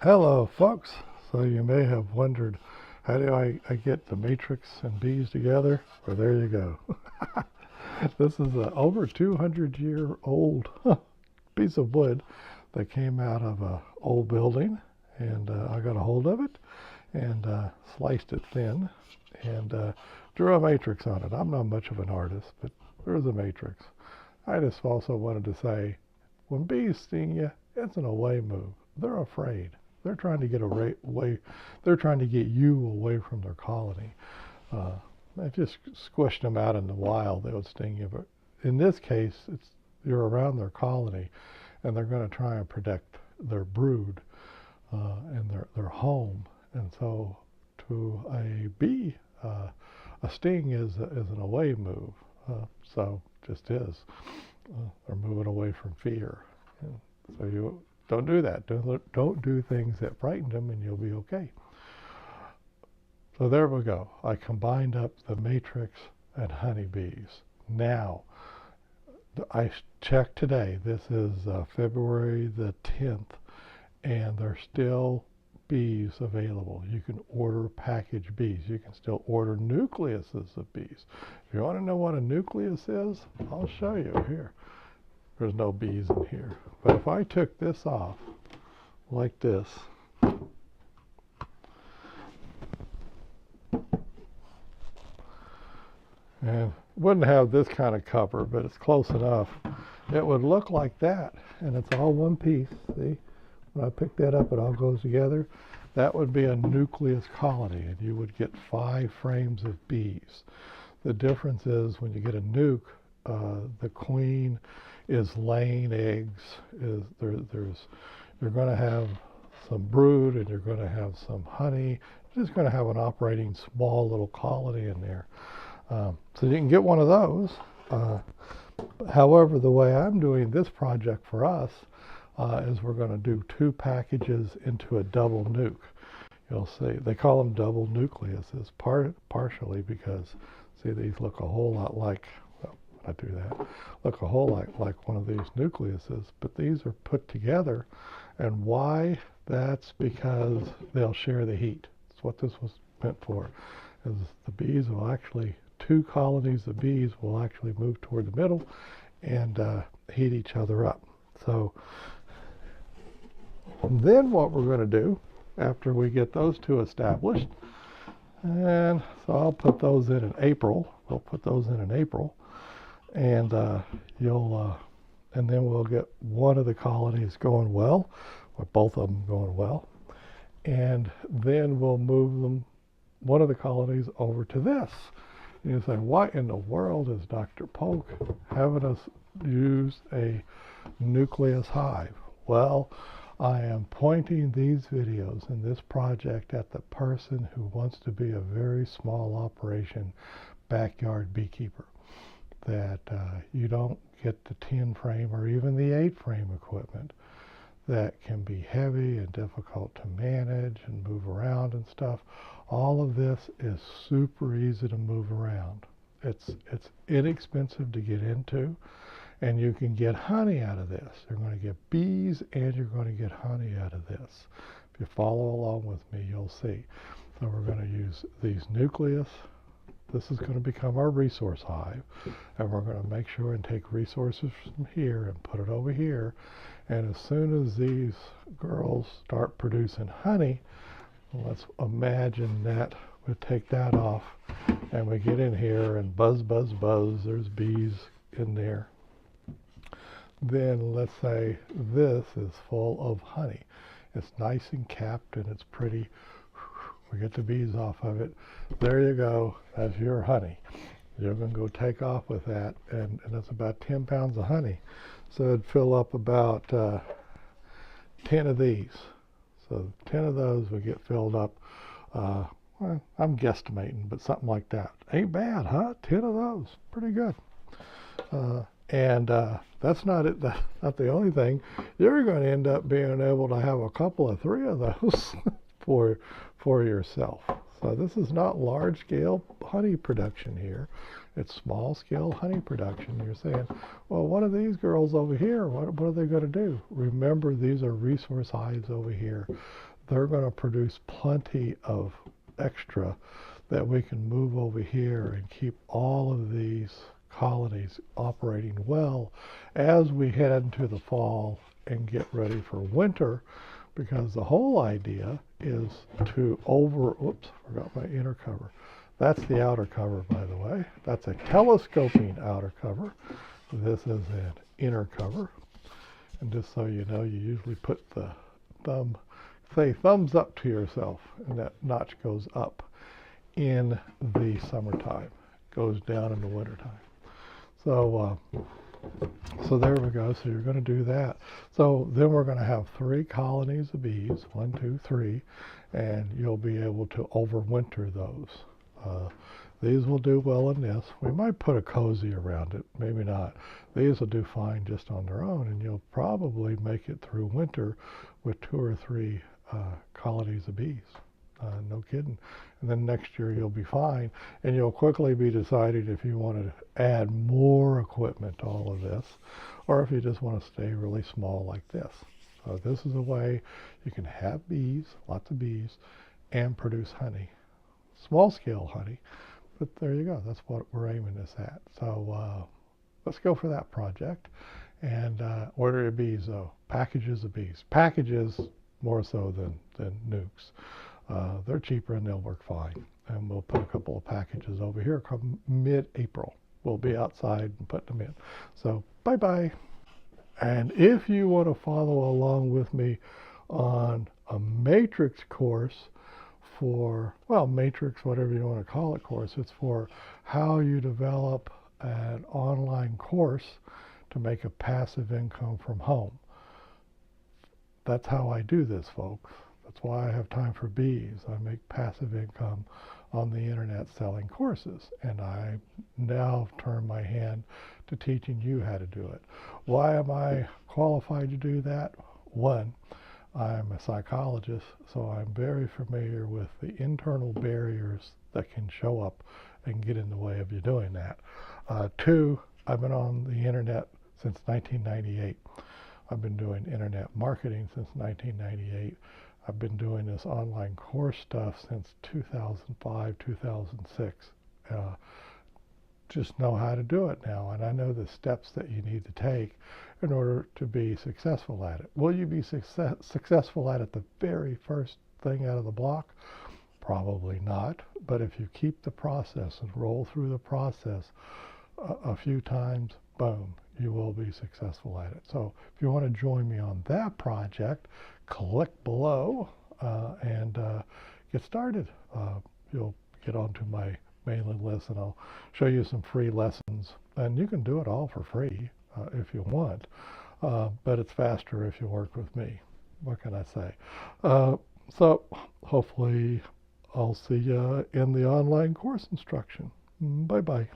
Hello folks. So you may have wondered, how do I get the matrix and bees together? Well, there you go. This is an over 200-year-old piece of wood that came out of an old building, and I got a hold of it and sliced it thin and drew a matrix on it. I'm not much of an artist, but there's a matrix. I just also wanted to say, when bees sting you, it's an away move. They're afraid. They're trying to get away. They're trying to get you away from their colony. If you squished them out in the wild, they would sting you. But in this case, you're around their colony, and they're going to try and protect their brood and their home. And so, to a bee, a sting is an away move. So just is. They're moving away from fear. And so you don't do that. Don't do things that frighten them, and you'll be okay. So there we go. I combined up the matrix and honeybees. Now, I checked today. This is February the 10th, and there's still bees available. You can order packaged bees. You can still order nucleuses of bees. If you want to know what a nucleus is, I'll show you here. There's no bees in here. But if I took this off like this, and wouldn't have this kind of cover, but it's close enough, it would look like that. And it's all one piece. See? When I pick that up, it all goes together. That would be a nucleus colony, and you would get 5 frames of bees. The difference is when you get a nuke, the queen is laying eggs. You're going to have some brood, and you're going to have some honey. You're just going to have an operating small little colony in there. So you can get one of those. However, the way I'm doing this project for us is we're going to do 2 packages into a double nuke. You'll see they call them double nucleuses, partially because, see, these look a whole lot like, well, I do that, look a whole lot like one of these nucleuses, but these are put together. And why? That's because they'll share the heat. That's what this was meant for. Is the bees will actually, 2 colonies of bees will actually move toward the middle and heat each other up. So then what we're going to do after we get those 2 established, and so I'll put those in April. We'll put those in April, and and then we'll get one of the colonies going well, or both of them going well, and then we'll move them, one of the colonies, over to this. And you say, why in the world is Dr. Polk having us use a nucleus hive? Well, I am pointing these videos and this project at the person who wants to be a very small operation backyard beekeeper. That you don't get the 10 frame or even the 8 frame equipment that can be heavy and difficult to manage and move around and stuff. All of this is super easy to move around. It's inexpensive to get into, and you can get honey out of this. You're going to get bees, and you're going to get honey out of this. If you follow along with me, you'll see. So we're going to use these nucleus. This is going to become our resource hive, and we're going to make sure and take resources from here and put it over here. And as soon as these girls start producing honey, let's imagine that we take that off, and we get in here and buzz, buzz, buzz. There's bees in there. Then let's say this is full of honey. It's nice and capped, and it's pretty. We get the bees off of it. There you go. That's your honey. You're going to go take off with that, and that's about 10 pounds of honey. So it'd fill up about 10 of these. So 10 of those would get filled up. Well, I'm guesstimating, but something like that. Ain't bad, huh? 10 of those. Pretty good. And that's not it. That's not the only thing. You're going to end up being able to have a couple of 3 of those for yourself. So this is not large-scale honey production here. It's small-scale honey production. You're saying, well, what are these girls over here? What are they going to do? Remember, these are resource hives over here. they're going to produce plenty of extra that we can move over here and keep all of these colonies operating well as we head into the fall and get ready for winter, because the whole idea is to oops, forgot my inner cover. That's the outer cover, by the way. That's a telescoping outer cover. This is an inner cover. And just so you know, you usually put the say thumbs up to yourself, and that notch goes up in the summertime, goes down in the wintertime. So there we go. So you're going to do that. So then we're going to have 3 colonies of bees, 1, 2, 3, and you'll be able to overwinter those. These will do well in this. We might put a cozy around it, maybe not. These will do fine just on their own, and you'll probably make it through winter with 2 or 3 colonies of bees. No kidding. And then next year you'll be fine, and you'll quickly be deciding if you want to add more equipment to all of this, or if you just want to stay really small like this. So this is a way you can have bees, lots of bees, and produce honey. Small scale honey, but there you go. That's what we're aiming this at. So let's go for that project and order your bees, though. Packages of bees. Packages more so than nukes. They're cheaper and they'll work fine. And we'll put a couple of packages over here come mid-April. We'll be outside and put them in. So bye-bye. And if you want to follow along with me on a matrix course, for, well, matrix, whatever you want to call it, course. It's for how you develop an online course to make a passive income from home. That's how I do this, folks. That's why I have time for bees. I make passive income on the internet selling courses, and I now turn my hand to teaching you how to do it. Why am I qualified to do that? 1, I'm a psychologist, so I'm very familiar with the internal barriers that can show up and get in the way of you doing that. 2, I've been on the internet since 1998. I've been doing internet marketing since 1998. I've been doing this online course stuff since 2005, 2006. Just know how to do it now, and I know the steps that you need to take in order to be successful at it. Will you be successful at it the very first thing out of the block? Probably not, but if you keep the process and roll through the process a few times, boom, you will be successful at it. So if you want to join me on that project, click below and get started. You'll get onto my mailing list, and I'll show you some free lessons, and you can do it all for free if you want, but it's faster if you work with me. What can I say? So hopefully I'll see you in the online course instruction. Bye-bye.